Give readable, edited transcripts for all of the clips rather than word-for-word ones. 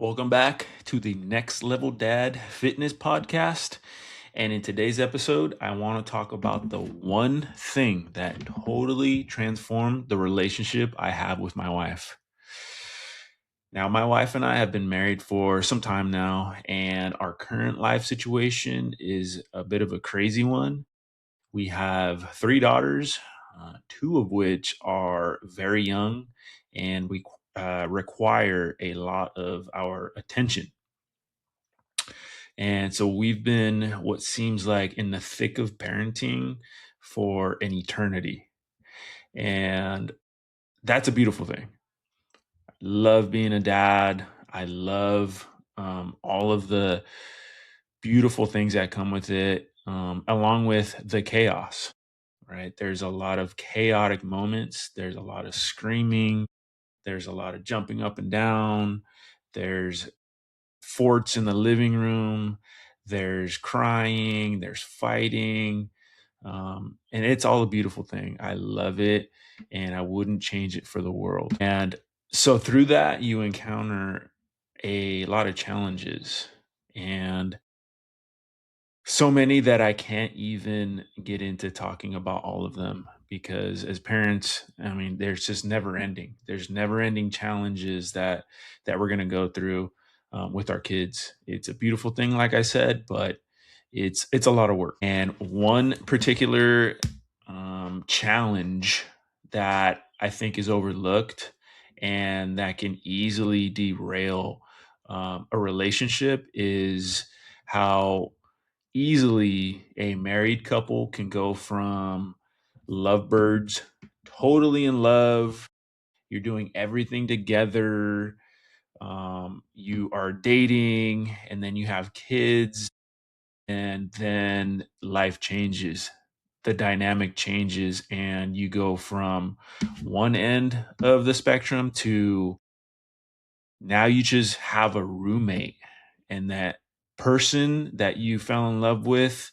Welcome back to the Next Level Dad Fitness Podcast. And in today's episode, I want to talk about the one thing that totally transformed the relationship I have with my wife. Now, my wife and I have been married for some time now, and our current life situation is a bit of a crazy one. We have three daughters, two of which are very young, and we require a lot of our attention. And so we've been what seems like in the thick of parenting for an eternity. And that's a beautiful thing. Love being a dad. I love all of the beautiful things that come with it, along with the chaos, right? There's a lot of chaotic moments. There's a lot of screaming. There's a lot of jumping up and down. There's forts in the living room. There's crying, there's fighting. And it's all a beautiful thing. I love it and I wouldn't change it for the world. And so through that, you encounter a lot of challenges and so many that I can't even get into talking about all of them because as parents, I mean, there's just never ending. There's never ending challenges that we're going to go through with our kids. It's a beautiful thing, like I said, but it's a lot of work. And one particular challenge that I think is overlooked and that can easily derail a relationship is how easily a married couple can go from lovebirds, totally in love. You're doing everything together. You are dating, and then you have kids, and then life changes. The dynamic changes, and you go from one end of the spectrum to now you just have a roommate, and that person that you fell in love with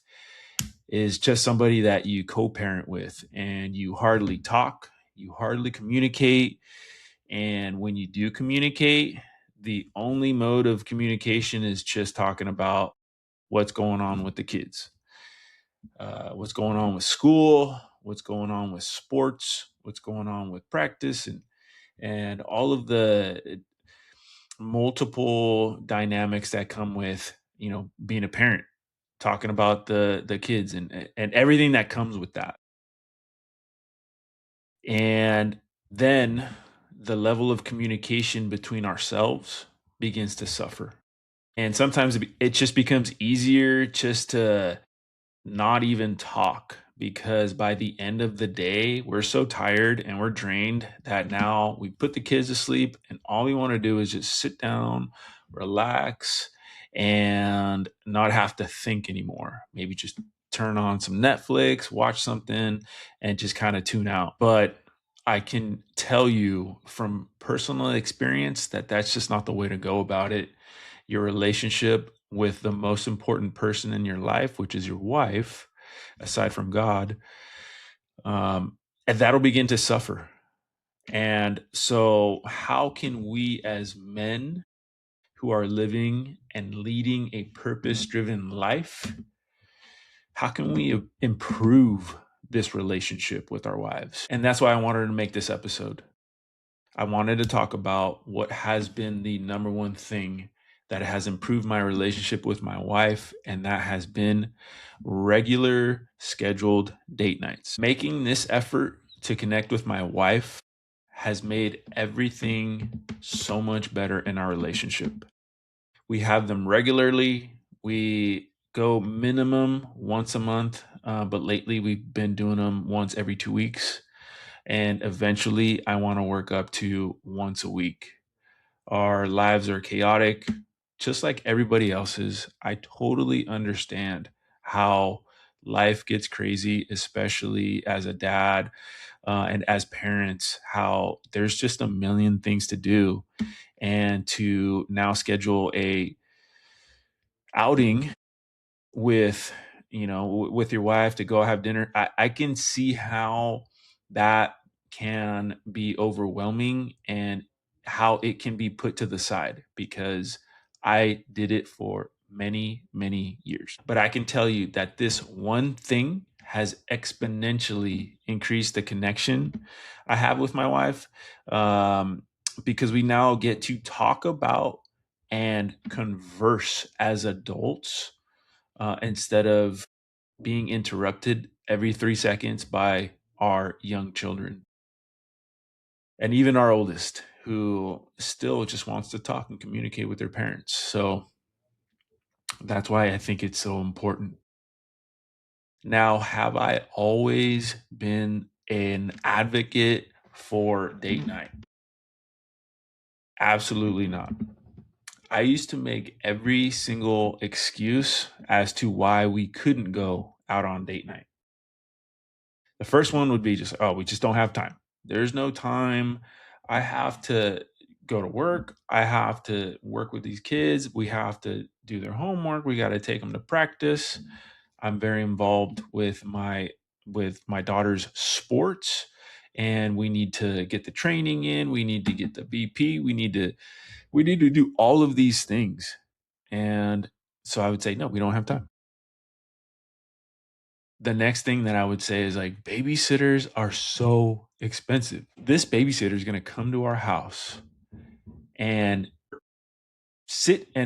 is just somebody that you co-parent with and you hardly talk, you hardly communicate. And when you do communicate, the only mode of communication is just talking about what's going on with the kids, what's going on with school, what's going on with sports, what's going on with practice, and all of the multiple dynamics that come with being a parent, talking about the kids and everything that comes with that. And then the level of communication between ourselves begins to suffer. And sometimes it just becomes easier just to not even talk because by the end of the day, we're so tired and we're drained that now we put the kids to sleep and all we want to do is just sit down, relax, and not have to think anymore. Maybe just turn on some Netflix, watch something, and just kind of tune out. But I can tell you from personal experience that that's just not the way to go about it. Your relationship with the most important person in your life, which is your wife, aside from God, and that'll begin to suffer. And so, how can we as men who are living and leading a purpose driven life, how can we improve this relationship with our wives? And that's why I wanted to make this episode. I wanted to talk about what has been the number one thing that has improved my relationship with my wife, and that has been regular scheduled date nights. Making this effort to connect with my wife has made everything so much better in our relationship. We have them regularly. We go minimum once a month, but lately we've been doing them once every 2 weeks. And eventually, I want to work up to once a week. Our lives are chaotic, just like everybody else's. I totally understand how life gets crazy, especially as a dad and as parents, how there's just a million things to do. And to now schedule a outing with with your wife to go have dinner, I can see how that can be overwhelming and how it can be put to the side because I did it for many, many years. But I can tell you that this one thing has exponentially increased the connection I have with my wife, um, because we now get to talk about and converse as adults, instead of being interrupted every 3 seconds by our young children and even our oldest, who still just wants to talk and communicate with their parents. So that's why I think it's so important. Now, have I always been an advocate for date night? Absolutely not. I used to make every single excuse as to why we couldn't go out on date night. The first one would be just, oh, we just don't have time. There's no time. I have to go to work. I have to work with these kids. We have to do their homework. We got to take them to practice. I'm very involved with my daughter's sports, and we need to get the training in. We need to get the BP. We need to do all of these things. And so I would say no, we don't have time. The next thing that I would say is like babysitters are so expensive. This babysitter is going to come to our house and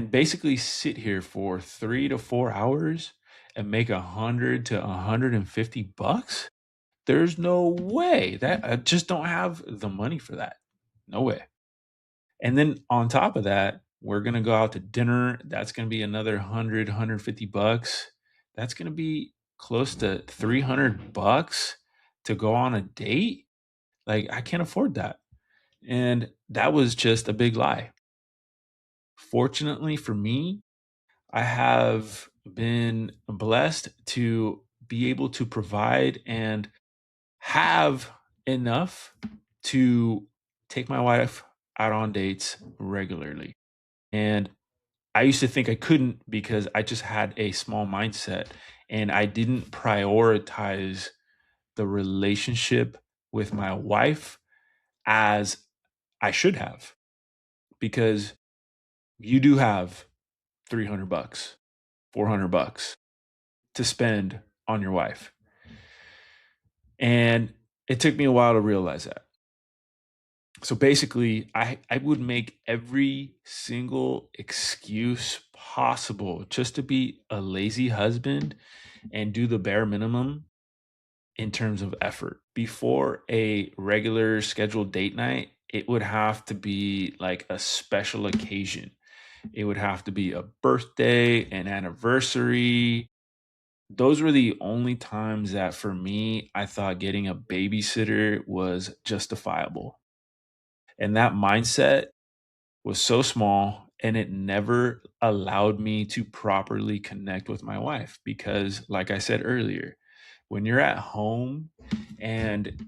basically sit here for 3 to 4 hours and make 100 to 150 bucks. There's no way that I just don't have the money for that. No way. And then on top of that, we're gonna go out to dinner. That's gonna be another 100 to 150 bucks. That's gonna be close to 300 bucks to go on a date. Like I can't afford that. And that was just a big lie. Fortunately for me, I have been blessed to be able to provide and have enough to take my wife out on dates regularly. And I used to think I couldn't because I just had a small mindset and I didn't prioritize the relationship with my wife as I should have, because you do have 300 bucks, 400 bucks to spend on your wife. And it took me a while to realize that. So basically, I would make every single excuse possible just to be a lazy husband and do the bare minimum in terms of effort. Before a regular scheduled date night, it would have to be like a special occasion. It would have to be a birthday, an anniversary. Those were the only times that for me, I thought getting a babysitter was justifiable. And that mindset was so small and it never allowed me to properly connect with my wife because, like I said earlier, when you're at home and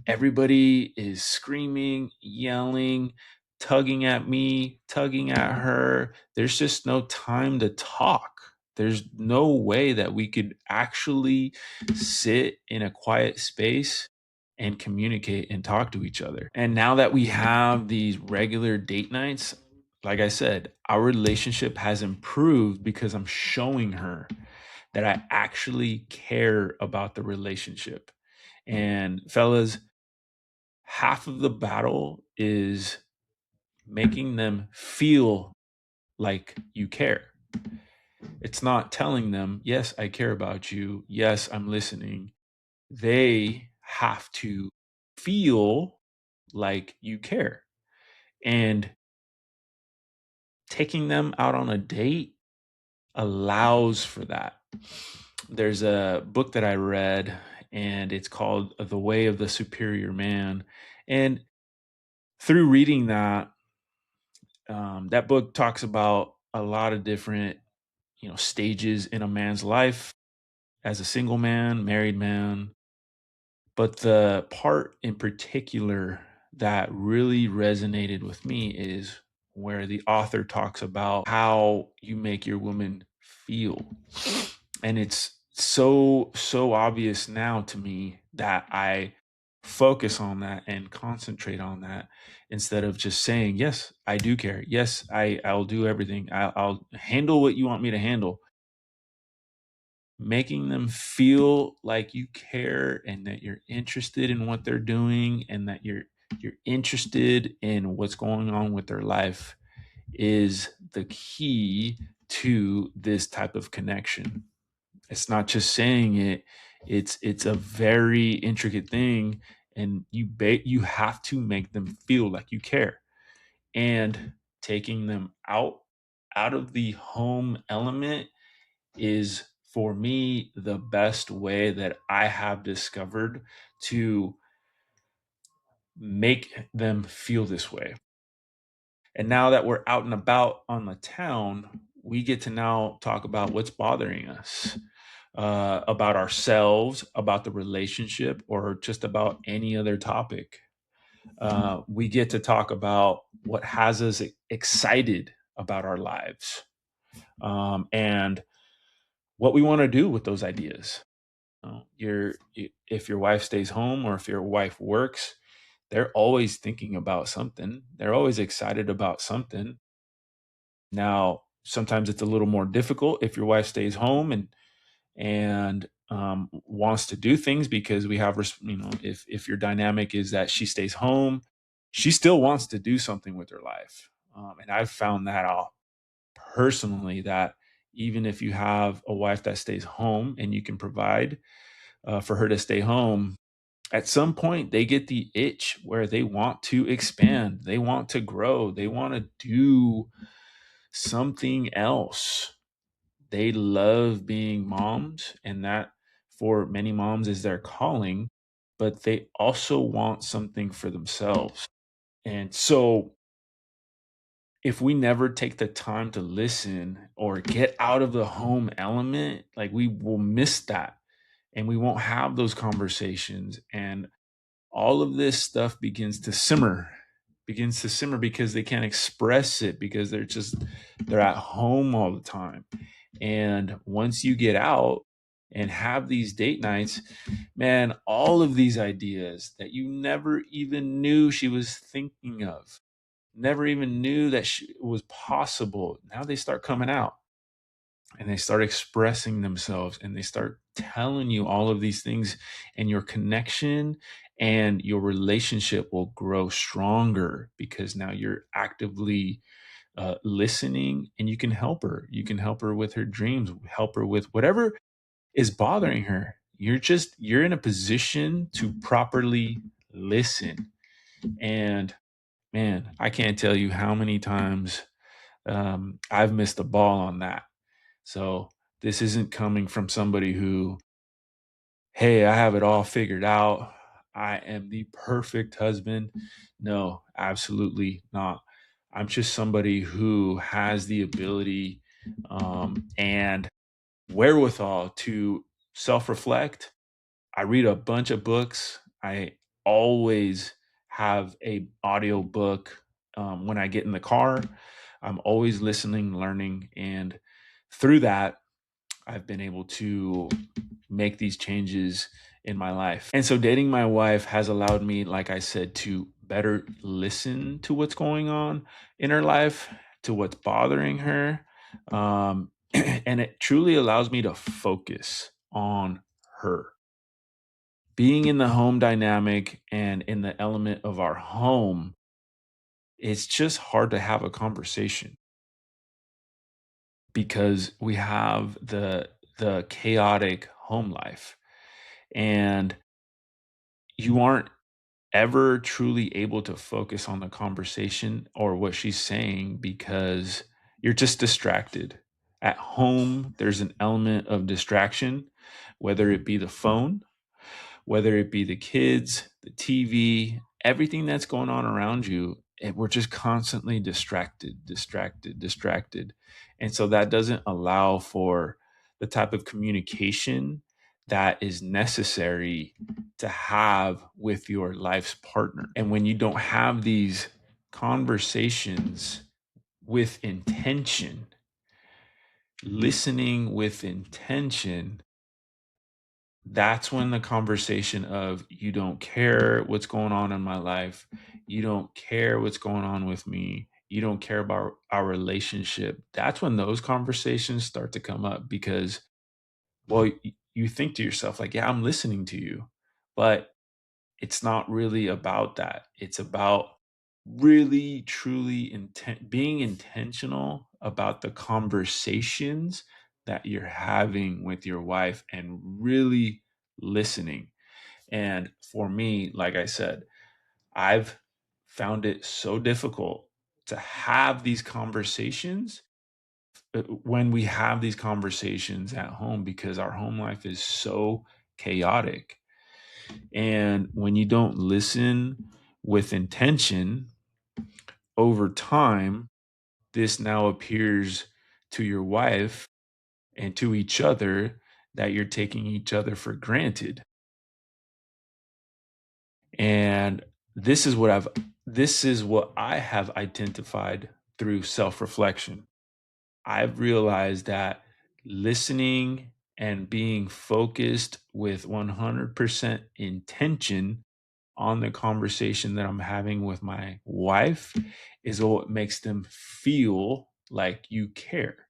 everybody is screaming, yelling, tugging at me, tugging at her, there's just no time to talk. There's no way that we could actually sit in a quiet space and communicate and talk to each other. And now that we have these regular date nights, like I said, our relationship has improved because I'm showing her that I actually care about the relationship. And fellas, half of the battle is making them feel like you care. It's not telling them, yes, I care about you. Yes, I'm listening. They have to feel like you care. And taking them out on a date allows for that. There's a book that I read, and it's called The Way of the Superior Man. And through reading that, that book talks about a lot of different, stages in a man's life as a single man, married man. But the part in particular that really resonated with me is where the author talks about how you make your woman feel. And it's so obvious now to me that focus on that and concentrate on that instead of just saying, yes, I do care. Yes, I'll do everything. I'll handle what you want me to handle. Making them feel like you care and that you're interested in what they're doing and that you're interested in what's going on with their life is the key to this type of connection. It's not just saying it, it's a very intricate thing, and you have to make them feel like you care. And taking them out of the home element is, for me, the best way that I have discovered to make them feel this way. And now that we're out and about on the town, we get to now talk about what's bothering us, about ourselves, about the relationship, or just about any other topic. We get to talk about what has us excited about our lives, and what we want to do with those ideas. If your wife stays home or if your wife works, they're always thinking about something. They're always excited about something. Now, sometimes it's a little more difficult if your wife stays home and wants to do things because we have, if your dynamic is that she stays home, she still wants to do something with her life. And I've found that out personally, that even if you have a wife that stays home and you can provide for her to stay home, at some point they get the itch where they want to expand, they want to grow, they want to do something else. They love being moms, and that, for many moms, is their calling, but they also want something for themselves. And so, if we never take the time to listen or get out of the home element, like, we will miss that, and we won't have those conversations. And all of this stuff begins to simmer because they can't express it because they're at home all the time. And once you get out and have these date nights, man, all of these ideas that you never even knew she was thinking of, never even knew that was possible, now they start coming out and they start expressing themselves and they start telling you all of these things, and your connection and your relationship will grow stronger because now you're actively listening, and you can help her with her dreams, help her with whatever is bothering her. You're in a position to properly listen. And man, I can't tell you how many times I've missed the ball on that. So this isn't coming from somebody who, hey, I have it all figured out, I am the perfect husband. No, absolutely not. I'm just somebody who has the ability and wherewithal to self-reflect. I read a bunch of books. I always have a audio book when I get in the car. I'm always listening, learning, and through that, I've been able to make these changes in my life. And so dating my wife has allowed me, like I said, to better listen to what's going on in her life, to what's bothering her. And it truly allows me to focus on her. Being in the home dynamic and in the element of our home, it's just hard to have a conversation because we have the chaotic home life, and you aren't ever truly able to focus on the conversation or what she's saying because you're just distracted. At home, there's an element of distraction, whether it be the phone, whether it be the kids, the TV, everything that's going on around you, and we're just constantly distracted. And so that doesn't allow for the type of communication that is necessary to have with your life's partner. And when you don't have these conversations with intention, listening with intention, that's when the conversation of you don't care what's going on in my life, you don't care what's going on with me, you don't care about our relationship. That's when those conversations start to come up because, well, you think to yourself, like, yeah, I'm listening to you, but it's not really about that. It's about really, truly being intentional about the conversations that you're having with your wife and really listening. And for me, like I said, I've found it so difficult to have these conversations when we have these conversations at home because our home life is so chaotic. And when you don't listen with intention over time, this now appears to your wife and to each other that you're taking each other for granted. And this is what I have identified through self-reflection. I've realized that listening and being focused with 100% intention on the conversation that I'm having with my wife is what makes them feel like you care.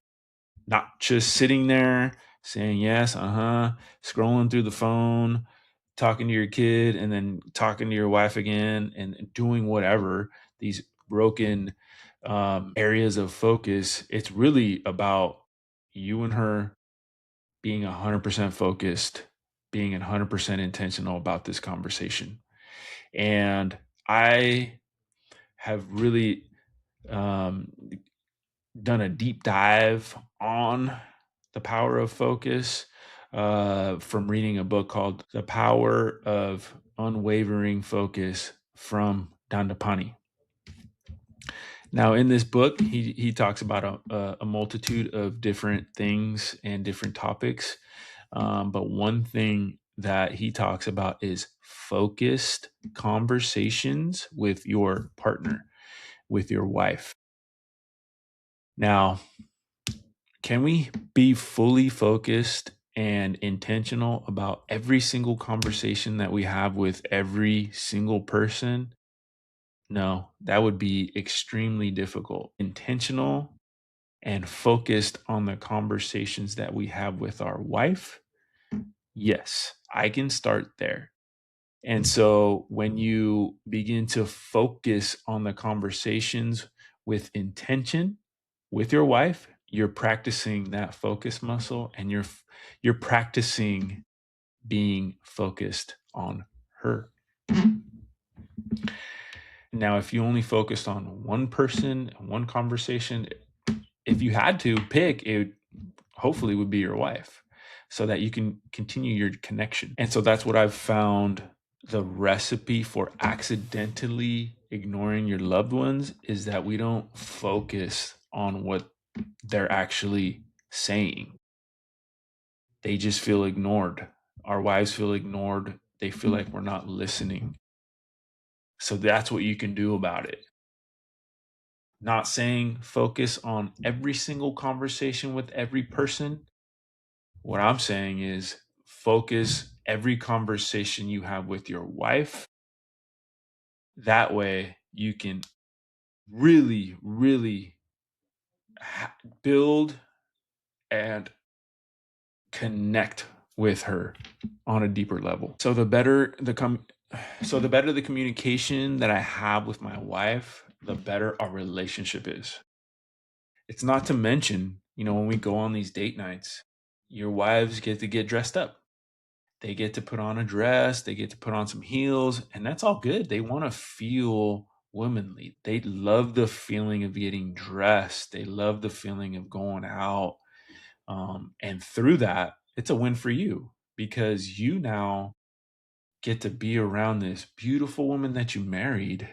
Not just sitting there saying yes, uh-huh, scrolling through the phone, talking to your kid, and then talking to your wife again and doing whatever, these broken areas of focus. It's really about you and her being 100% focused, being 100% intentional about this conversation. And I have really um, done a deep dive on the power of focus from reading a book called The Power of Unwavering Focus from Dandapani. Now, in this book, he talks about a multitude of different things and different topics. But one thing that he talks about is focused conversations with your partner, with your wife. Now, can we be fully focused and intentional about every single conversation that we have with every single person? No, that would be extremely difficult. Intentional and focused on the conversations that we have with our wife, yes, I can start there. And so when you begin to focus on the conversations with intention with your wife, you're practicing that focus muscle and you're practicing being focused on her. Now, if you only focused on one person, one conversation, if you had to pick, it hopefully would be your wife so that you can continue your connection. And so that's what I've found the recipe for accidentally ignoring your loved ones is that we don't focus on what they're actually saying. They just feel ignored. Our wives feel ignored. They feel like we're not listening. So that's what you can do about it. Not saying focus on every single conversation with every person. What I'm saying is focus every conversation you have with your wife. That way you can really, really build and connect with her on a deeper level. So the better the communication that I have with my wife, the better our relationship is. It's not to mention, when we go on these date nights, your wives get to get dressed up. They get to put on a dress, they get to put on some heels, and that's all good. They want to feel womanly. They love the feeling of getting dressed. They love the feeling of going out. And through that, it's a win for you because you now get to be around this beautiful woman that you married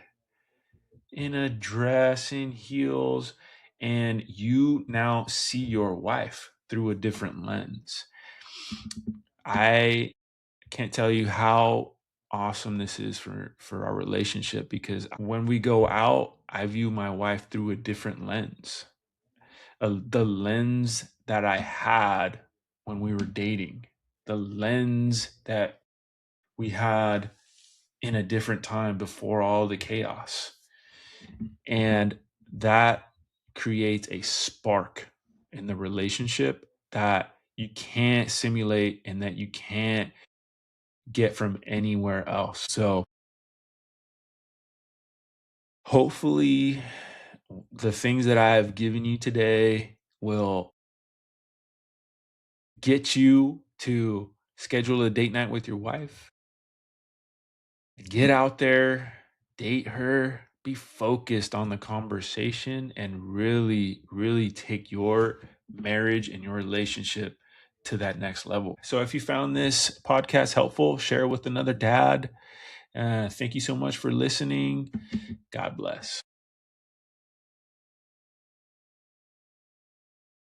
in a dress, in heels, and you now see your wife through a different lens. I can't tell you how awesome this is for our relationship because when we go out, I view my wife through a different lens, the lens that I had when we were dating. the lens that we had in a different time before all the chaos. And that creates a spark in the relationship that you can't simulate and that you can't get from anywhere else. So hopefully the things that I have given you today will get you to schedule a date night with your wife. Get out there, date her, be focused on the conversation, and really, really take your marriage and your relationship to that next level. So, if you found this podcast helpful, share it with another dad. Thank you so much for listening. God bless.